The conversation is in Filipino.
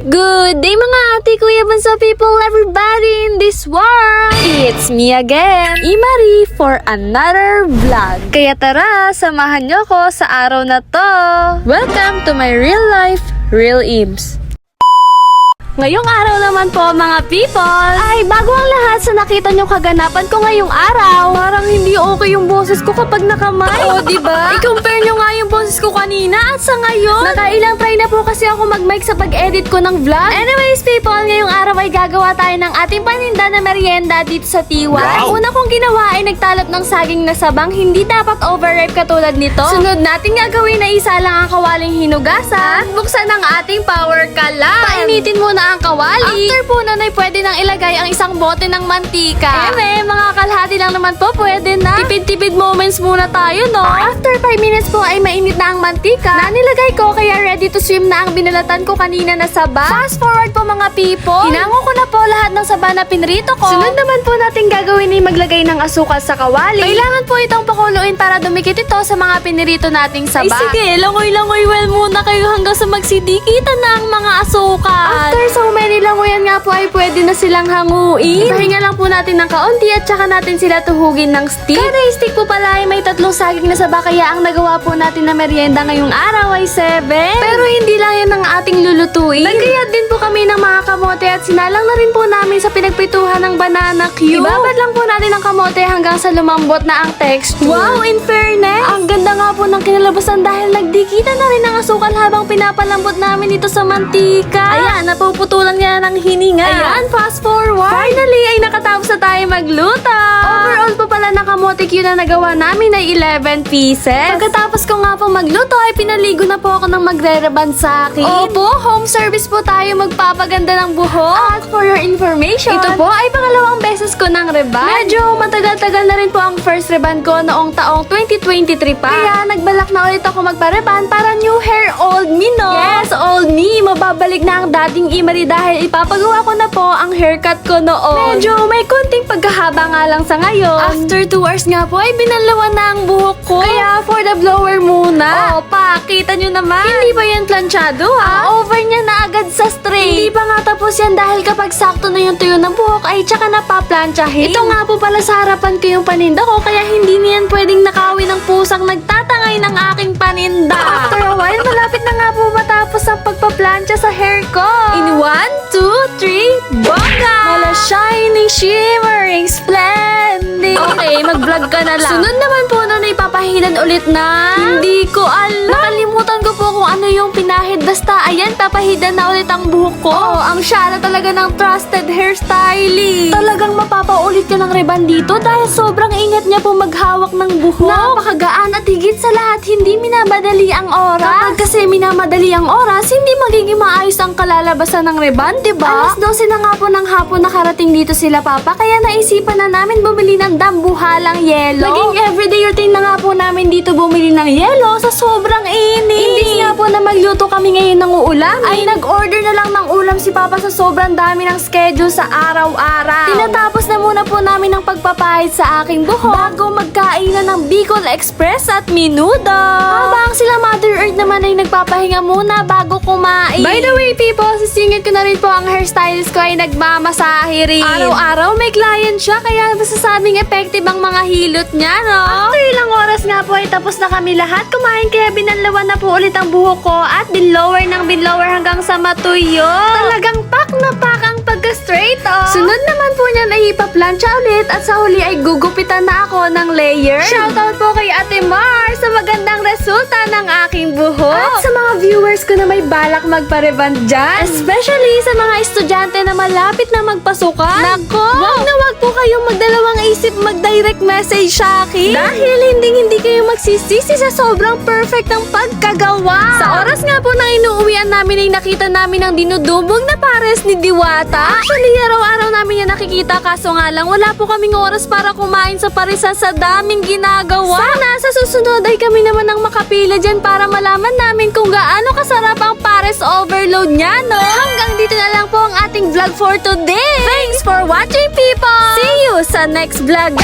Good day mga ate, kuya, bansa people, everybody in this world! It's me again, Imari, for another vlog. Kaya tara, samahan nyo ko sa araw na to. Welcome to my real life, Real Ims. Ngayong araw naman po mga people, ay bago ang lahat sa nakita nyo kaganapan ko ngayong araw, parang hindi okay yung boses ko kapag nakamay. Oo, diba? I-compare nyo nga yung boses ko kanina at sa ngayon. Nakailang try na po kasi ako mag-mic sa pag-edit ko ng vlog. Anyways people, ngayong araw ay gagawa tayo ng ating paninda na merienda dito sa Tiwan. Wow. Una kong ginawa ay nagtalop ng saging na sabang, hindi dapat overripe katulad nito. Sunod natin gagawin na isa lang ang kawaling hinugasan. Buksan ang ating power kalan. Painitin muna ang kawali. After po nun ay pwede nang ilagay ang isang bote ng mantika. Mga kalahati lang naman po pwede na. Tipid-tipid moments muna tayo, no? After 5 minutes po ay mainit na ang mantika na nilagay ko, kaya ready to swim na ang binalatan ko kanina na saba. Fast forward po mga people. Hinango ko na po lahat ng saba na pinrito ko. Sunod naman po natin gagawin ay maglagay ng asukal sa kawali. Kailangan po itong pakuluin para dumikit ito sa mga pinirito nating saba. Ay sige, langoy-langoy well muna kayo hanggang sa magsidikitan na ang mga asukal. After so many langoyan nga po ay pwede na silang hanguin. Ipahinga lang po natin ng kaunti at saka natin sila tuhugin ng stick. Kada stick po pala ay may 3 saging na saba, kaya ang nagawa po natin na merienda ngayong araw ay 7. Pero hindi lang yan ang ating lulutuin. Nagkayat din po kami ng mga kamote at sinalang na rin po namin sa pinagprituhan ng banana cube. Ibabad lang po natin ang kamote hanggang sa lumambot na ang texture. Wow, in fairness, ang ganda nga po ng kinalabasan dahil nagdikita na rin ang asukal habang pinapalambot namin ito sa mantika. Ayan, napuputulan niya ng hininga. Ayan, fast forward. Finally, ay nakatapos na tayo magluto. Overall po pala ng kamote cube na nagawa namin ay 11 pieces. Pagkatapos ko nga po magluto, ay pinaligo na po ako ng magre-reban sa akin. Opo, home service po tayo magpapaganda ng buhok. At for your information, ito po ay pangalawang beses ko ng reban. Medyo matagal-tagal na rin po ang first reban ko noong taong 2023 pa. Kaya nagbalak na ulit ako magpa-reban para new hair, old me, no? Yes, old me. Mababalik na ang dating Imari dahil ipapagawa ko na po ang haircut ko noon. Medyo may konting pagkahaba nga lang sa ngayon. After 2 hours nga po ay binalawan na ang buhok ko. Kaya for the blower muna. Oh, pa, kita nyo naman. Hindi pa yan planchado, ha? Over niya na agad sa straight. Hindi pa nga tapos yan dahil kapag sakto na yung tuyo ng buhok ay tsaka na paplansyahin. Ito nga po pala sa harapan ko yung paninda ko, kaya hindi niyan pwedeng nakawin ng pusang nagtatangay ng aking paninda. After a while, malapit na nga po matapos ang pagpaplansya sa hair ko. In 1, 2, 3, bongga! Mala shining, shimmering, splendid. Okay, mag-vlog ka na lang. Sunod naman po na ipapahidan ulit na. Hindi ko alam. Nakalimutan ko po kung ano yung pinahid. Basta, ayan, papahidan na ulit ang buhok ko. Oh, ang siya na talaga ng trusted hairstylist. Talagang mapapaulit ka ng reban dito dahil sobrang ingat niya po maghawak ng buhok. Napakagaan at higit sa lahat, hindi minamadali ang oras. Kapag kasi minamadali ang oras, hindi magiging maayos ang kalalabasan ng reban, diba? Alas 12 na nga po ng hapon nakarating dito sila papa, kaya naisipan na namin bumili ng dambuhalang yelo. Naging everyday routine na nga po namin dito bumili ng yelo sa sobrang init. Imbis nga po na magluto kami ngayon ng uulam, ay nag-order na lang ng ulam si papa sa sobrang dami ng schedule sa araw-araw. Tinatapos na muna po namin ang pagpapahid sa aking buhok bago magkainan ng Bicol Express at Menudo. Habang sila Mother Earth naman ay nagpapahinga muna bago kumain. By the way people, sisingit ko na rin po ang hairstylist ko ay nagmamasahe rin. Araw-araw may client siya, kaya masasabing effective ang mga hilot niya, no? After ilang oras nga po ay tapos na kami lahat kumain, kaya binanlawan na po ulit ang buhok ko at binlower ng binlower hanggang sa matuyo. Talagang pak na pak ang pagka-straight, oh. Sunod naman po niyan ay ipaplansya ulit at sa huli ay gugupitan na ako ng layer. Shoutout po kay Ate Mar sa magandang resulta ng aking buhok. At sa mga viewers ko na may balak magpa-reband dyan, especially sa mga estudyante na malapit na magpasukan. Nako, wag po kayong magdalawang isip mag-direct message sa akin. Dahil hindi kayo magsisisi sa sobrang perfect ng pagkagawa. Sa oras nga po nang inuuwian namin ay nakita namin ang dinudubog na pares ni Diwata. Actually, araw-araw namin yan nakikita, kaso nga lang wala po kaming oras para kumain sa parisan sa daming ginagawa. Sana sa susunod ay kami naman ang makapila dyan para malaman namin kung gaano kasarap ang pares overload niya, no? Hanggang dito na lang po ang ating vlog for today. Thanks for watching, people! See you sa next vlog!